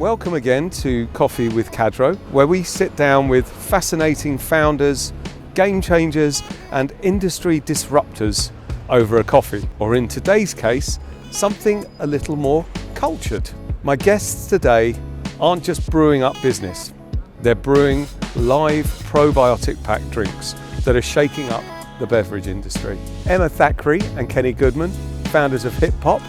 Welcome again to Coffee with Cadro, where we sit down with fascinating founders, game changers and industry disruptors over a coffee, or in today's case, something a little more cultured. My guests today aren't just brewing up business, they're brewing live probiotic packed drinks that are shaking up the beverage industry. Emma Thackray and Kenny Goodman, founders of hippest,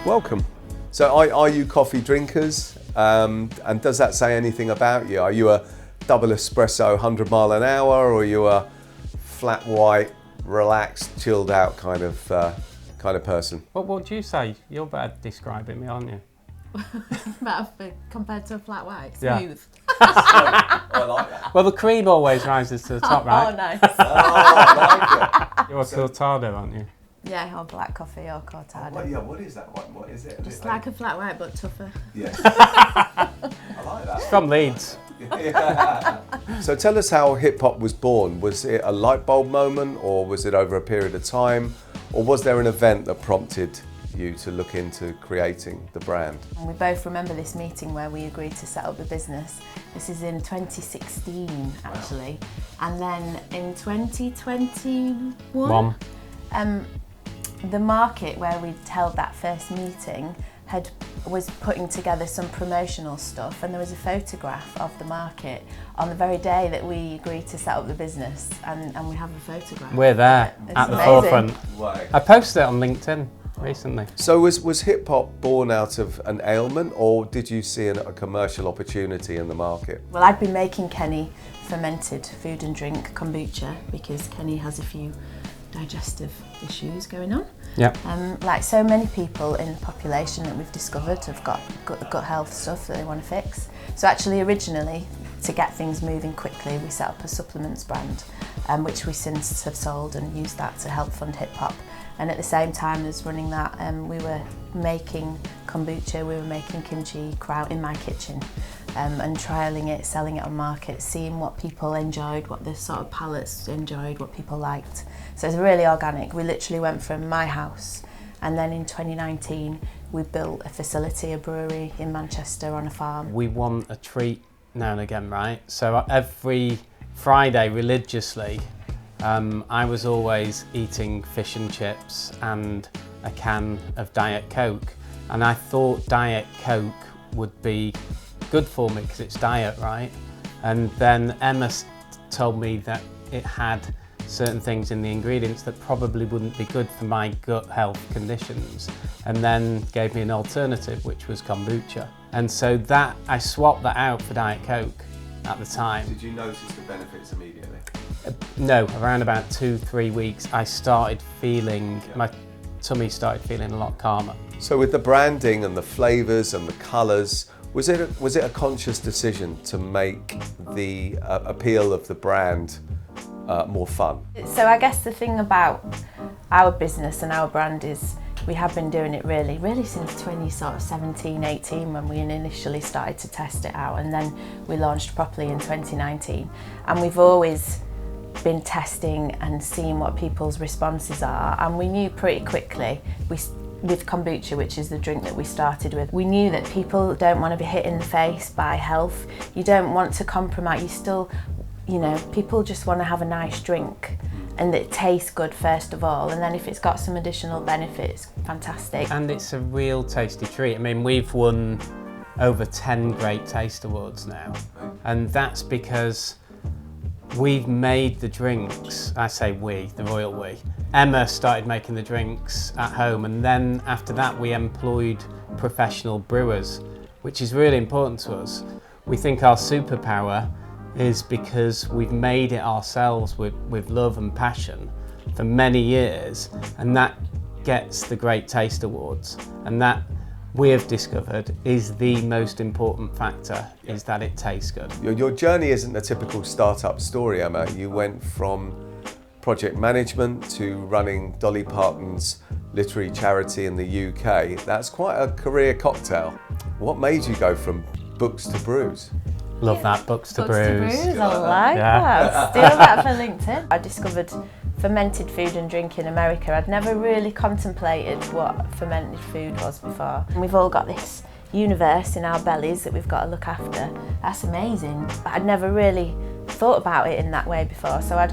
welcome. So are you coffee drinkers? And does that say anything about you? Are you a double espresso 100 mile an hour, or are you a flat white, relaxed, chilled out kind of person? What would you say? You're better at describing me, aren't you? Better compared to a flat white, smooth. Yeah. I like that. Well, the cream always rises to the top, right? Oh, nice. I like it. You're a cortado, aren't you? Yeah, or black coffee or cortado. What is that one? What is it? Just like a flat white, but tougher. Yeah. I like that. It's from Leeds. Yeah. So tell us how hip hop was born. Was it a light bulb moment, or was it over a period of time, or was there an event that prompted you to look into creating the brand? And we both remember this meeting where we agreed to set up the business. This is in 2016, actually. And then in 2021, the market where we'd held that first meeting was putting together some promotional stuff, and there was a photograph of the market on the very day that we agreed to set up the business, and we have a photograph. We're there at the forefront. Way. I posted it on LinkedIn recently. So was hip hop born out of an ailment, or did you see a commercial opportunity in the market? Well, I'd been making Kenny fermented food and drink kombucha because Kenny has a few digestive issues going on. Yeah. Like so many people in the population that we've discovered have got gut health stuff that they want to fix. So actually originally, to get things moving quickly, we set up a supplements brand, which we since have sold and used that to help fund hip hop. And at the same time as running that, we were making kombucha, we were making kimchi kraut in my kitchen, and trialling it, selling it on market, seeing what people enjoyed, what the sort of palates enjoyed, what people liked. So it's really organic. We literally went from my house, and then in 2019 we built a facility, a brewery in Manchester on a farm. We want a treat now and again, right? So every Friday religiously, I was always eating fish and chips and a can of Diet Coke, and I thought Diet Coke would be good for me because it's diet, right? And then Emma told me that it had certain things in the ingredients that probably wouldn't be good for my gut health conditions, and then gave me an alternative, which was kombucha. And so that I swapped that out for Diet Coke at the time. Did you notice the benefits immediately? No, around about 2-3 weeks, I started feeling, my tummy started feeling a lot calmer. So with the branding and the flavours and the colours, was it a conscious decision to make the appeal of the brand more fun? So I guess the thing about our business and our brand is we have been doing it really since 2017, 18 when we initially started to test it out, and then we launched properly in 2019. And we've always been testing and seeing what people's responses are, and we knew pretty quickly with kombucha, which is the drink that we started with, we knew that people don't want to be hit in the face by health. You don't want to compromise, you still, people just want to have a nice drink and it tastes good first of all, and then if it's got some additional benefits, fantastic. And it's a real tasty treat. I mean, we've won over 10 Great Taste Awards now, and that's because we've made the drinks. I say we, the royal we. Emma started making the drinks at home, and then after that we employed professional brewers, which is really important to us. We think our superpower is because we've made it ourselves with love and passion for many years, and that gets the Great Taste Awards, and that we have discovered is the most important factor, is that it tastes good. Your journey isn't a typical startup story, Emma. You went from project management to running Dolly Parton's literary charity in the UK. That's quite a career cocktail. What made you go from books to brews? Love that, books to brews. I like that. Steal that for LinkedIn. I discovered fermented food and drink in America. I'd never really contemplated what fermented food was before. And we've all got this universe in our bellies that we've got to look after. That's amazing. But I'd never really thought about it in that way before. So I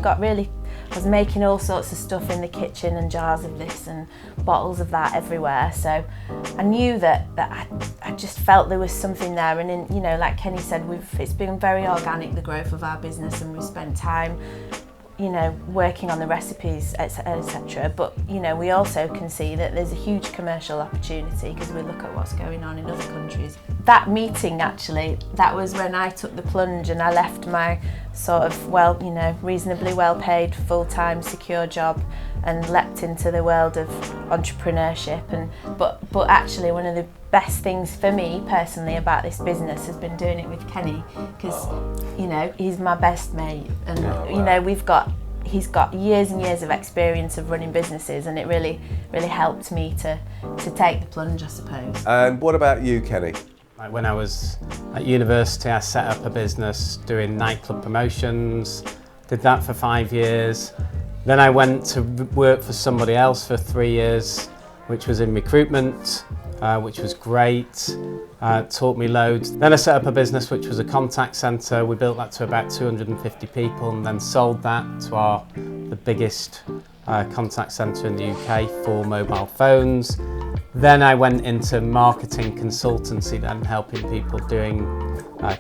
was making all sorts of stuff in the kitchen and jars of this and bottles of that everywhere. So I knew that I just felt there was something there. And in, you know, like Kenny said, it's been very organic, the growth of our business, and we've spent time, you know, working on the recipes, etc. But, you know, we also can see that there's a huge commercial opportunity because we look at what's going on in other countries. That meeting, actually, that was when I took the plunge and I left my sort of, reasonably well-paid, full-time, secure job and leapt into the world of entrepreneurship. But actually, one of the best things for me personally about this business has been doing it with Kenny, because, you know, he's my best mate, and you know, he's got years and years of experience of running businesses, and it really helped me to take the plunge, I suppose. And what about you, Kenny? Like when I was at university, I set up a business doing nightclub promotions, did that for 5 years. Then I went to work for somebody else for 3 years, which was in recruitment, which was great, taught me loads. Then I set up a business which was a contact centre. We built that to about 250 people and then sold that to the biggest contact centre in the UK for mobile phones. Then I went into marketing consultancy, then helping people doing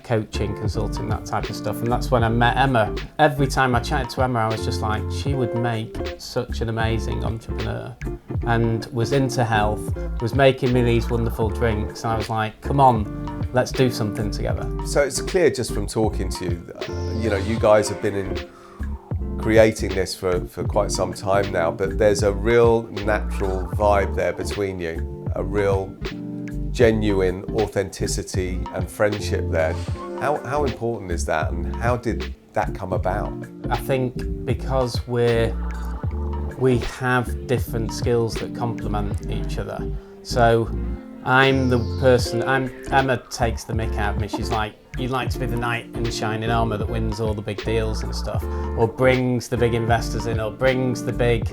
coaching, consulting, that type of stuff. And that's when I met Emma. Every time I chatted to Emma, I was just like, she would make such an amazing entrepreneur, and was into health, was making me these wonderful drinks. And I was like, come on, let's do something together. So it's clear just from talking to you, you know, you guys have been creating this for quite some time now, but there's a real natural vibe there between you, a real genuine authenticity and friendship there. How important is that, and how did that come about? I think because we have different skills that complement each other. So I'm the person, Emma takes the mick out of me. She's like, you'd like to be the knight in shining armour that wins all the big deals and stuff, or brings the big investors in, or brings the big,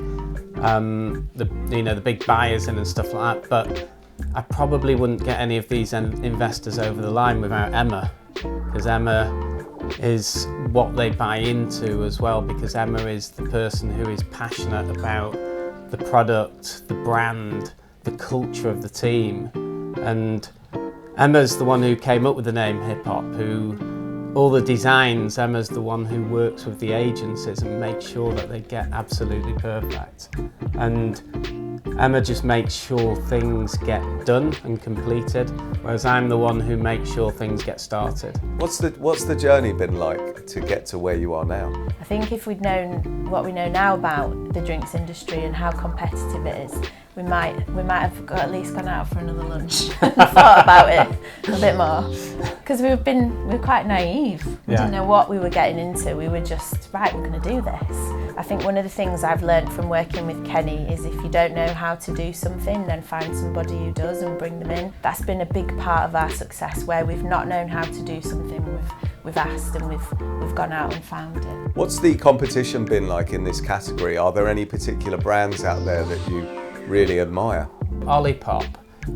the big buyers in and stuff like that. But I probably wouldn't get any of these investors over the line without Emma, because Emma is what they buy into as well, because Emma is the person who is passionate about the product, the brand, the culture of the team. And Emma's the one who came up with the name Hip Hop, all the designs, Emma's the one who works with the agencies and makes sure that they get absolutely perfect. And Emma just makes sure things get done and completed, whereas I'm the one who makes sure things get started. What's the journey been like to get to where you are now? I think if we'd known what we know now about the drinks industry and how competitive it is, we might have at least gone out for another lunch and thought about it a bit more. Because we're quite naive. We didn't know what we were getting into. We were just, right, we're going to do this. I think one of the things I've learned from working with Kenny is if you don't know how to do something, then find somebody who does and bring them in. That's been a big part of our success, where we've not known how to do something, we've asked and we've gone out and found it. What's the competition been like in this category? Are there any particular brands out there that you really admire? Olipop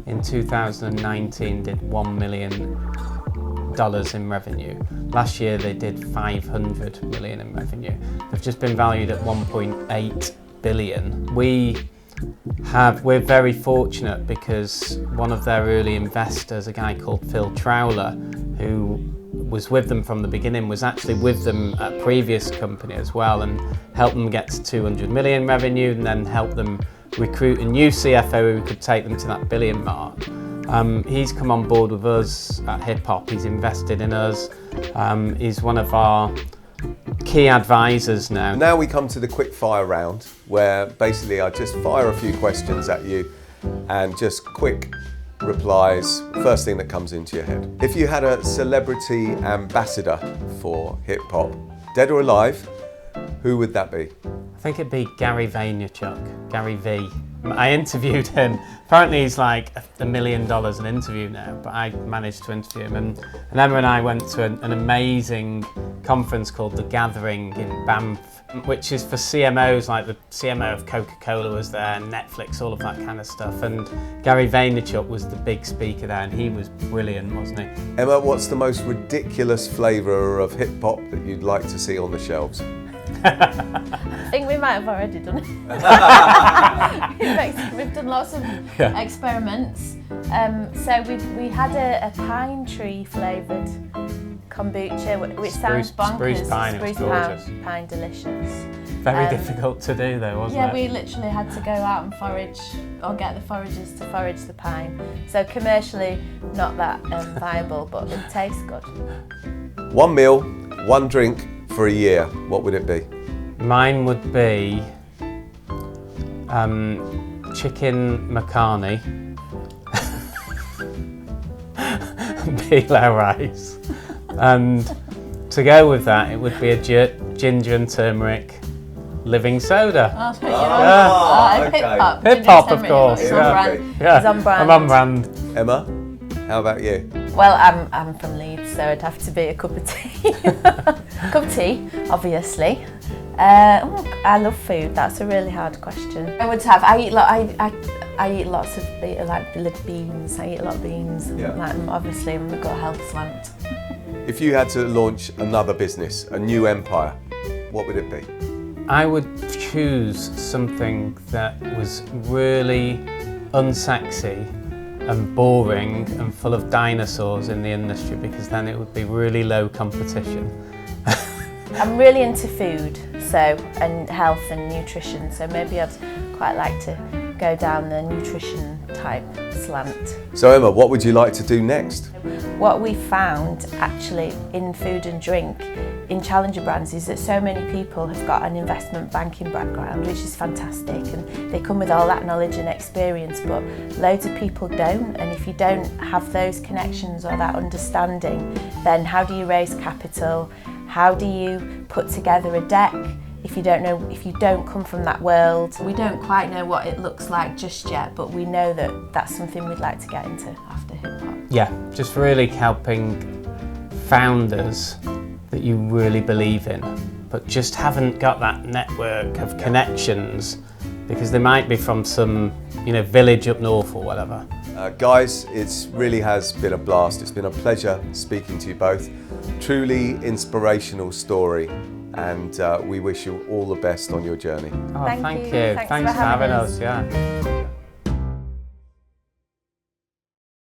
in 2019 did $1 million in revenue. Last year they did 500 million in revenue. They've just been valued at 1.8 billion. We're very fortunate because one of their early investors, a guy called Phil Trowler, who was with them from the beginning, was actually with them at a previous company as well, and helped them get to 200 million revenue, and then helped them recruit a new CFO who could take them to that billion mark. He's come on board with us at Hip Hop. He's invested in us. He's one of our key advisors now. Now we come to the quick fire round, where basically I just fire a few questions at you and just quick replies, first thing that comes into your head. If you had a celebrity ambassador for hip hop, dead or alive, who would that be? I think it'd be Gary Vaynerchuk, Gary V. I interviewed him. Apparently he's like $1 million an interview now, but I managed to interview him. And Emma and I went to an amazing conference called The Gathering in Banff, which is for CMOs, like the CMO of Coca-Cola was there, Netflix, all of that kind of stuff. And Gary Vaynerchuk was the big speaker there, and he was brilliant, wasn't he? Emma, what's the most ridiculous flavour of hip hop that you'd like to see on the shelves? I think we might have already done it. We've done lots of experiments. So we had a pine tree flavoured kombucha, which sounds bonkers. Spruce pine delicious. Very difficult to do though, wasn't it? Yeah, we literally had to go out and forage, or get the foragers to forage the pine. So commercially not that viable, but it tastes good. One meal, one drink for a year, what would it be? Mine would be chicken macaroni, pilau rice, and to go with that, it would be a ginger and turmeric living soda. Hip hop, of course. He's on brand. I'm on brand. Emma, how about you? Well, I'm from Leeds, so it'd have to be a cup of tea. Cup of tea, obviously. I love food. That's a really hard question. I eat lots of beans. I eat a lot of beans. Yeah. Obviously, I've got a health slant. If you had to launch another business, a new empire, what would it be? I would choose something that was really unsexy and boring and full of dinosaurs in the industry, because then it would be really low competition. I'm really into food, and health and nutrition, so maybe I'd quite like to go down the nutrition type slant. So Emma, what would you like to do next? What we found actually in food and drink in Challenger Brands is that so many people have got an investment banking background, which is fantastic, and they come with all that knowledge and experience, but loads of people don't, and if you don't have those connections or that understanding, then how do you raise capital? How do you put together a deck if you don't come from that world? We don't quite know what it looks like just yet, but we know that that's something we'd like to get into after hip hop. Yeah, just really helping founders that you really believe in, but just haven't got that network of connections, because they might be from some, village up north or whatever. Guys, it really has been a blast. It's been a pleasure speaking to you both. Truly inspirational story, and we wish you all the best on your journey. Oh, thank you. Thanks for having us. Yeah.